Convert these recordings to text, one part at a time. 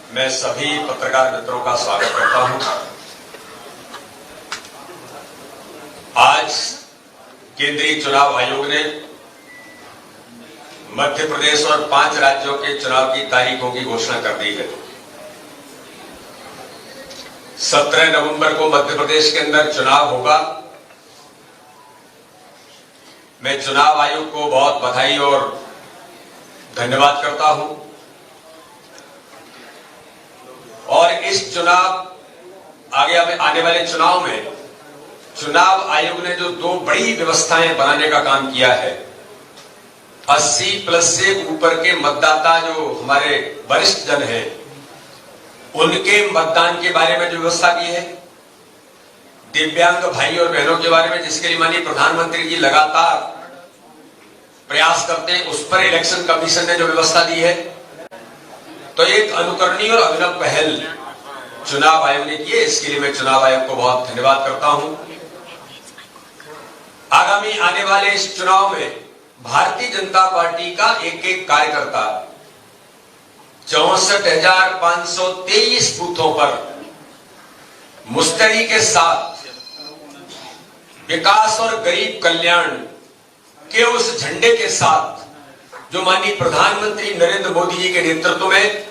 मैं सभी पत्रकार मित्रों का स्वागत करता हूं। आज केंद्रीय चुनाव आयोग ने मध्य प्रदेश और 5 राज्यों के चुनाव की तारीखों की घोषणा कर दी है। 17 नवंबर को मध्य प्रदेश के अंदर चुनाव होगा। मैं चुनाव आयोग को बहुत बधाई और धन्यवाद करता हूं और इस चुनाव आने वाले चुनाव में चुनाव आयोग ने जो 2 बड़ी व्यवस्थाएं बनाने का काम किया है, 80+ से ऊपर के मतदाता जो हमारे वरिष्ठ जन हैं उनके मतदान के बारे में जो व्यवस्था की है, दिव्यांग भाई और बहनों के बारे में जिसके लिए माननीय प्रधानमंत्री जी लगातार प्रयास करते हैं, उस पर इलेक्शन कमीशन ने जो व्यवस्था दी है, तो एक अनुकरणीय और अभिनव पहल चुनाव आयोग ने की है। इसके लिए मैं चुनाव आयोग को बहुत धन्यवाद करता हूं। आगामी आने वाले इस चुनाव में भारतीय जनता पार्टी का एक कार्यकर्ता 64,523 बूथों पर मुस्तैदी के साथ विकास और गरीब कल्याण के उस झंडे के साथ जो माननीय प्रधानमंत्री नरेंद्र मोदी जी के नेतृत्व में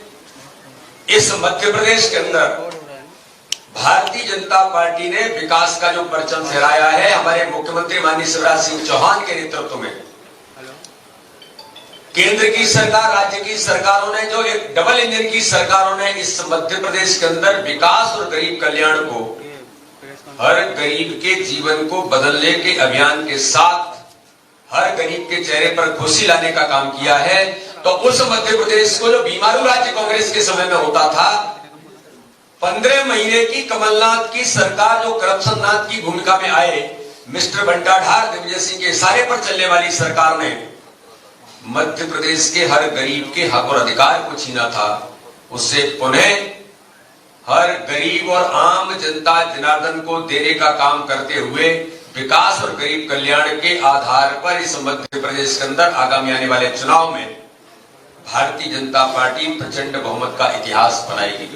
इस मध्य प्रदेश के अंदर भारतीय जनता पार्टी ने विकास का जो परचम फहराया है, हमारे मुख्यमंत्री माननीय शिवराज सिंह चौहान के नेतृत्व में केंद्र की सरकार, राज्य की सरकारों ने जो एक डबल इंजन की सरकारों ने इस मध्य प्रदेश के अंदर विकास और गरीब कल्याण को, हर गरीब के जीवन को बदलने के अभियान के साथ हर गरीब के चेहरे पर खुशी लाने का काम किया है। तो उस मध्य प्रदेश को जो बीमारू राज्य कांग्रेस के समय में होता था, 15 महीने की कमलनाथ की सरकार जो करप्शन नाथ की भूमिका में आए, मिस्टर बंटाधार दिग्विजय सिंह के इशारे पर चलने वाली सरकार ने मध्य प्रदेश के हर गरीब के हक और अधिकार को छीना था। उससे पुनः हर गरीब और आम जनता जनार्दन को देने का काम करते हुए विकास और गरीब कल्याण के आधार पर इस मध्य प्रदेश के अंदर आगामी आने वाले चुनाव में भारतीय जनता पार्टी प्रचंड बहुमत का इतिहास बनाएगी।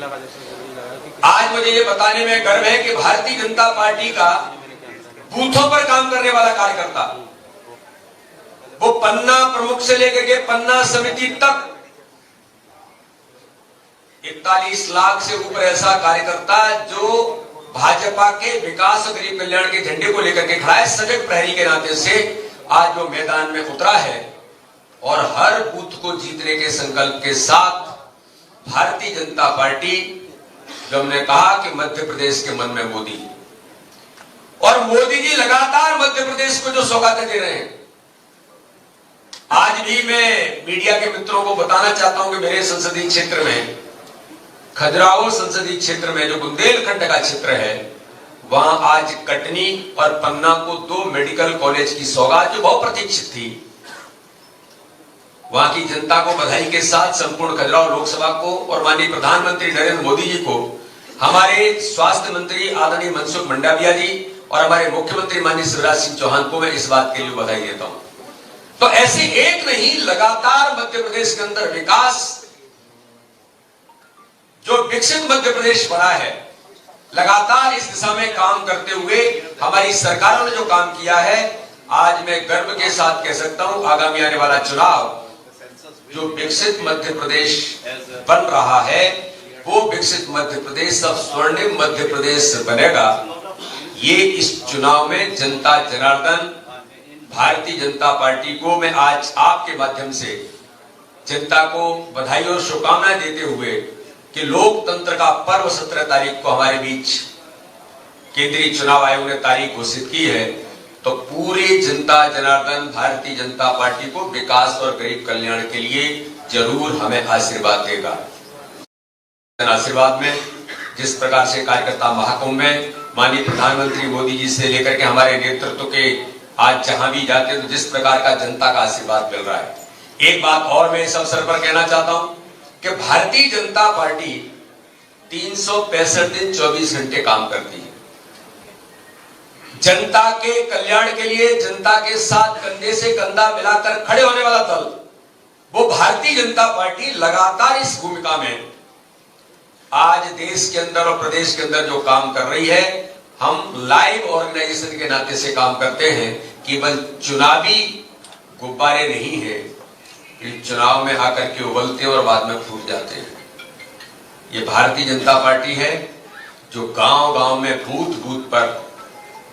आज मुझे ये बताने में गर्व है कि भारतीय जनता पार्टी का बूथों पर काम करने वाला कार्यकर्ता, वो पन्ना प्रमुख से लेकर के पन्ना समिति तक 41 लाख से ऊपर ऐसा कार्यकर्ता जो भाजपा के विकास और गरीब कल्याण के झंडे को लेकर के खड़ा है, सजग प्रहरी के नाते से आज वो मैदान में उतरा है और हर बूथ को जीतने के संकल्प के साथ भारतीय जनता पार्टी, जो हमने कहा कि मध्य प्रदेश के मन में मोदी, और मोदी जी लगातार मध्य प्रदेश को जो सौगातें दे रहे हैं। आज भी मैं मीडिया के मित्रों को बताना चाहता हूं कि मेरे संसदीय क्षेत्र में, खजुराहो संसदीय क्षेत्र में जो बुंदेलखंड का क्षेत्र है, वहां आज कटनी और पन्ना को 2 मेडिकल कॉलेज की सौगात जो बहुत प्रतीक्षित थी, वहां की जनता को बधाई के साथ संपूर्ण खजुराहो लोकसभा को और माननीय प्रधानमंत्री नरेंद्र मोदी जी को, हमारे स्वास्थ्य मंत्री आदरणीय मनसुख मंडाविया जी और हमारे मुख्यमंत्री माननीय शिवराज सिंह चौहान को मैं इस बात के लिए बधाई देता हूं। तो ऐसे एक नहीं, लगातार मध्य प्रदेश के अंदर विकास, जो विकसित मध्य प्रदेश बना है, लगातार इस दिशा में काम करते हुए हमारी सरकारों ने जो काम किया है, आज मैं गर्व के साथ कह सकता हूं आगामी आने वाला चुनाव जो विकसित मध्य प्रदेश बन रहा है, वो विकसित मध्य प्रदेश अब स्वर्णिम मध्य प्रदेश बनेगा। ये इस चुनाव में जनता जनार्दन भारतीय जनता पार्टी को मैं आज आपके माध्यम से जनता को बधाई और शुभकामनाएं देते हुए कि लोकतंत्र का पर्व 17 तारीख को हमारे बीच केंद्रीय चुनाव आयोग ने तारीख घोषित की है, तो पूरी जनता जनार्दन भारतीय जनता पार्टी को विकास और गरीब कल्याण के लिए जरूर हमें आशीर्वाद देगा। आशीर्वाद में जिस प्रकार से कार्यकर्ता महाकुंभ में माननीय प्रधानमंत्री मोदी जी से लेकर के हमारे नेतृत्व के आज जहां भी जाते हैं, तो जिस प्रकार का जनता का आशीर्वाद मिल रहा है। एक बात और मैं इस अवसर पर कहना चाहता हूं कि भारतीय जनता पार्टी 365 दिन 24 घंटे काम करती है। जनता के कल्याण के लिए, जनता के साथ कंधे से कंधा मिलाकर खड़े होने वाला दल, वो भारतीय जनता पार्टी लगातार इस भूमिका में आज देश के अंदर और प्रदेश के अंदर जो काम कर रही है, हम लाइव ऑर्गेनाइजेशन के नाते से काम करते हैं। केवल चुनावी गुब्बारे नहीं है, ये चुनाव में आकर के उबलते हैं और बाद में फूट जाते हैं। ये भारतीय जनता पार्टी है जो गांव गांव में बूथ बूथ पर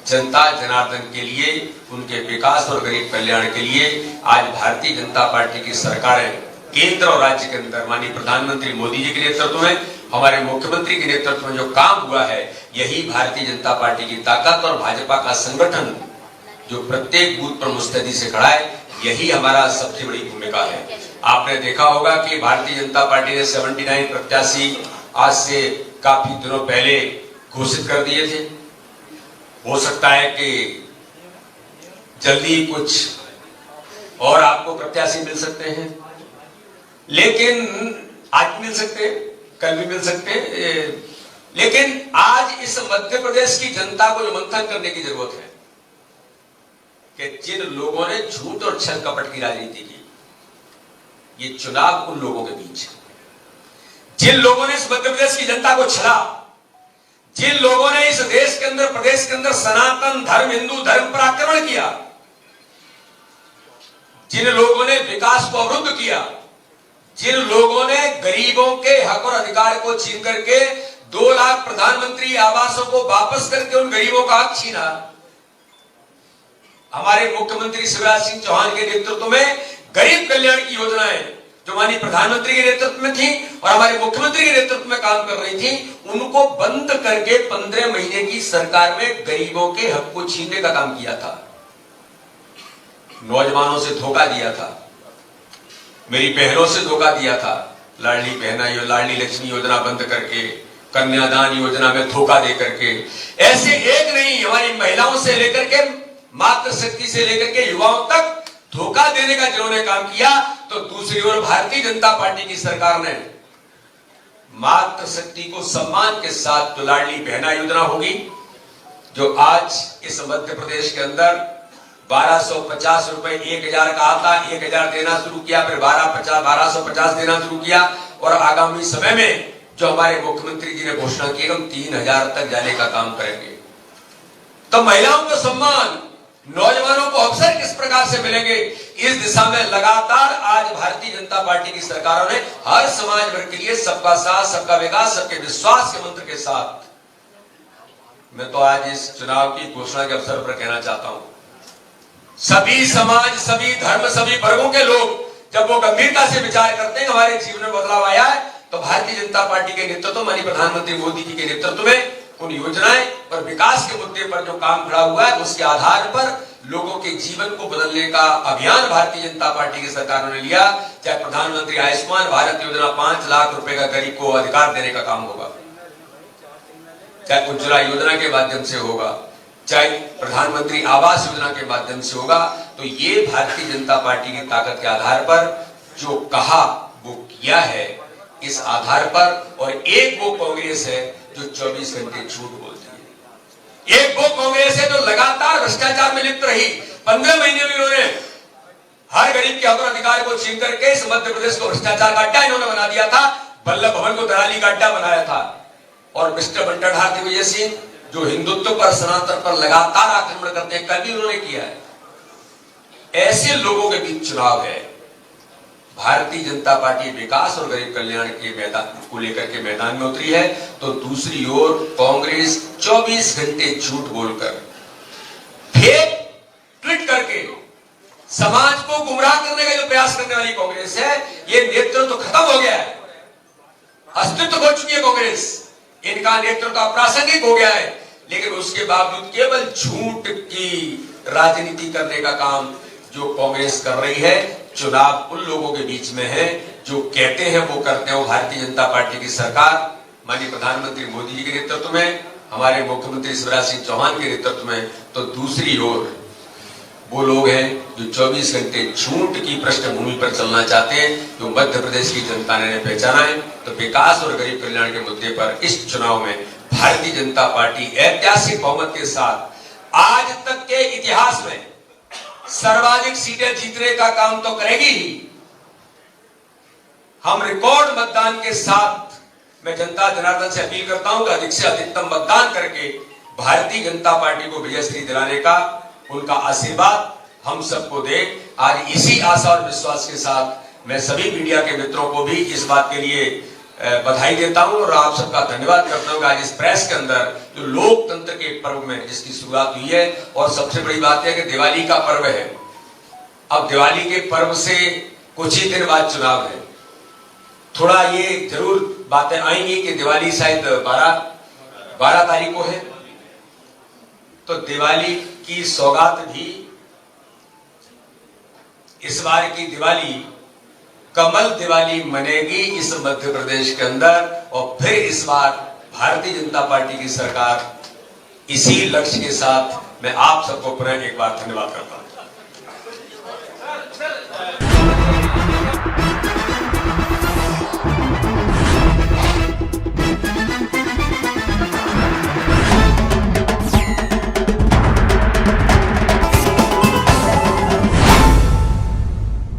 जनता जनार्दन के लिए, उनके विकास और गरीब कल्याण के लिए आज भारतीय जनता पार्टी की सरकारें केंद्र और राज्य के अंदर माननीय प्रधानमंत्री मोदी जी के नेतृत्व में, हमारे मुख्यमंत्री के नेतृत्व में जो काम हुआ है, यही भारतीय जनता पार्टी की ताकत और भाजपा का संगठन जो प्रत्येक बूथ पर मुस्तैदी से खड़ा है, यही हमारा सबसे बड़ी भूमिका है। आपने देखा होगा कि भारतीय जनता पार्टी ने 79 प्रत्याशी आज से काफी दिनों पहले घोषित कर दिए थे। हो सकता है कि जल्दी कुछ और आपको प्रत्याशी मिल सकते हैं, लेकिन आज मिल सकते, कल भी मिल सकते, लेकिन आज इस मध्य प्रदेश की जनता को जो मंथन करने की जरूरत है कि जिन लोगों ने झूठ और छल कपट की राजनीति की, ये चुनाव उन लोगों के बीच है। जिन लोगों ने इस मध्य प्रदेश की जनता को छला, जिन लोगों ने इस देश के अंदर, प्रदेश के अंदर सनातन धर्म, हिंदू धर्म पर आक्रमण किया, जिन लोगों ने विकास को अवरुद्ध किया, जिन लोगों ने गरीबों के हक और अधिकार को छीन करके 2 लाख प्रधानमंत्री आवासों को वापस करके उन गरीबों का हक छीना, हमारे मुख्यमंत्री शिवराज सिंह चौहान के नेतृत्व में गरीब कल्याण की योजनाएं जो माननीय प्रधानमंत्री के नेतृत्व में थी और हमारे मुख्यमंत्री के नेतृत्व में काम कर रही थी, उनको बंद करके 15 महीने की सरकार में गरीबों के हक को छीनने का काम किया था। नौजवानों से धोखा दिया था, मेरी बहनों से धोखा दिया था, लाडली बहना, लाडली लक्ष्मी योजना बंद करके, कन्यादान योजना में धोखा दे करके, ऐसे एक नहीं, हमारी महिलाओं से लेकर के, मातृशक्ति से लेकर के युवाओं तक धोखा देने का जिन्होंने काम किया, तो दूसरी ओर भारतीय जनता पार्टी की सरकार ने मातृशक्ति को सम्मान के साथ जो लाडली बहना योजना होगी, जो आज इस मध्य प्रदेश के अंदर 1250 रुपए 1000 का आता, 1000 देना शुरू किया, फिर 1250 देना शुरू किया, और आगामी समय में जो हमारे मुख्यमंत्री जी ने घोषणा की, हम 3000 तक जाने का काम करेंगे। तो महिलाओं को सम्मान, नौजवानों को अवसर किस प्रकार से मिलेंगे, इस दिशा में लगातार आज भारतीय जनता पार्टी की सरकारों ने हर समाज वर्ग के लिए सबका साथ, सबका विकास, सबके विश्वास के मंत्र के साथ, मैं तो आज इस चुनाव की घोषणा के अवसर पर कहना चाहता हूं, सभी समाज, सभी धर्म, सभी वर्गों के लोग जब वो गंभीरता से विचार करते हैं हमारे जीवन में बदलाव आया है, तो भारतीय जनता पार्टी के नेतृत्व, माननीय प्रधानमंत्री मोदी जी के नेतृत्व में उन योजनाएं और विकास के मुद्दे पर जो काम खड़ा हुआ है, उसके आधार पर लोगों के जीवन को बदलने का अभियान भारतीय जनता पार्टी की सरकारों ने लिया। चाहे प्रधानमंत्री आयुष्मान भारत योजना 5 लाख रुपए का गरीब को अधिकार देने का काम होगा, चाहे उज्ज्वला योजना के माध्यम से होगा, चाहे प्रधानमंत्री आवास योजना के माध्यम से होगा, तो ये भारतीय जनता पार्टी की ताकत के आधार पर जो कहा वो किया है, इस आधार पर। और एक वो कांग्रेस है जो 24 घंटे झूठ बोलती है, एक वो कांग्रेस है जो लगातार भ्रष्टाचार में लिप्त रही। 15 महीने में इन्होंने हर गरीब के हक और अधिकार को छीन करके इस मध्य प्रदेश को भ्रष्टाचार का अड्डा इन्होंने बना दिया था, वल्लभ भवन को दलाली का अड्डा बनाया था। और मिस्टर बंटाधार दिग्विजय सिंह जो हिंदुत्व पर, सनातन पर लगातार आक्रमण करते हैं, कल भी उन्होंने किया है। ऐसे लोगों के बीच चुनाव है, भारतीय जनता पार्टी विकास और गरीब कल्याण के मैदान को लेकर के मैदान में उतरी है, तो दूसरी ओर कांग्रेस 24 घंटे झूठ बोलकर, फेक ट्वीट करके समाज को गुमराह करने का जो प्रयास करने वाली कांग्रेस है, ये नेतृत्व तो खत्म हो गया है, अस्तित्व खो चुकी है कांग्रेस, इनका नेतृत्व अप्रासंगिक हो गया है। लेकिन उसके बावजूद केवल झूठ की राजनीति करने का काम जो कांग्रेस कर रही है, चुनाव उन लोगों के बीच में है जो कहते हैं वो करते हैं। वो भारतीय जनता पार्टी की सरकार माननीय प्रधानमंत्री मोदी जी के नेतृत्व में, हमारे मुख्यमंत्री शिवराज सिंह चौहान के नेतृत्व में, तो दूसरी ओर वो लोग हैं जो 24 घंटे झूठ की पृष्ठभूमि पर चलना चाहते हैं, जो मध्य प्रदेश की जनता ने पहचाना है। तो विकास और गरीब कल्याण के मुद्दे पर इस चुनाव में भारतीय जनता पार्टी ऐतिहासिक बहुमत के साथ आज तक के इतिहास में सर्वाधिक सीटें जीतने का काम तो करेगी ही। हम रिकॉर्ड मतदान के साथ मैं जनता जनार्दन से अपील करता हूं कि अधिक से अधिकतम मतदान करके भारतीय जनता पार्टी को विजयश्री दिलाने का उनका आशीर्वाद हम सबको दे। आज इसी आशा और विश्वास के साथ मैं सभी मीडिया के मित्रों को भी इस बात के लिए बधाई देता हूं और आप सबका धन्यवाद करता हूं कि आज इस प्रेस के अंदर जो लोकतंत्र के पर्व में जिसकी शुरुआत हुई है, और सबसे बड़ी बात है कि दिवाली का पर्व है। अब दिवाली के पर्व से कुछ ही दिन बाद चुनाव है। थोड़ा ये जरूर बातें आएंगी कि दिवाली शायद 12 तारीख को है, तो दिवाली की सौगात भी इस बार की दिवाली कमल दिवाली मनेगी इस मध्य प्रदेश के अंदर, और फिर इस बार भारतीय जनता पार्टी की सरकार। इसी लक्ष्य के साथ मैं आप सबको पुनः एक बार धन्यवाद करता हूं।